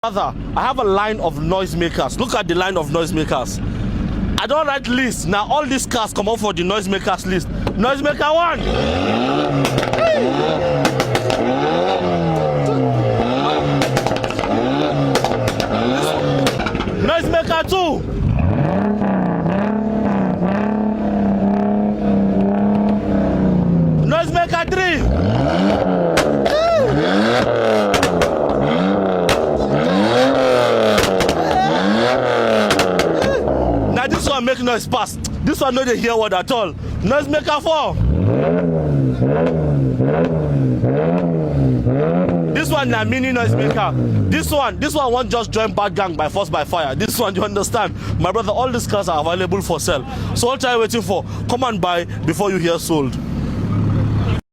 Brother, I have a line of noisemakers. Look at the line of noisemakers. I don't write list. Now all these cars come up for the noisemakers list. Noisemaker 1. Noisemaker 2. Noisemaker 3. Now this one make noise pass. This one no dey hear word at all. Noisemaker 4. This one na mini noisemaker. This one won't just join bad gang by force by fire. This one, you understand? My brother, all these cars are available for sale. So what are you waiting for? Come and buy before you hear sold.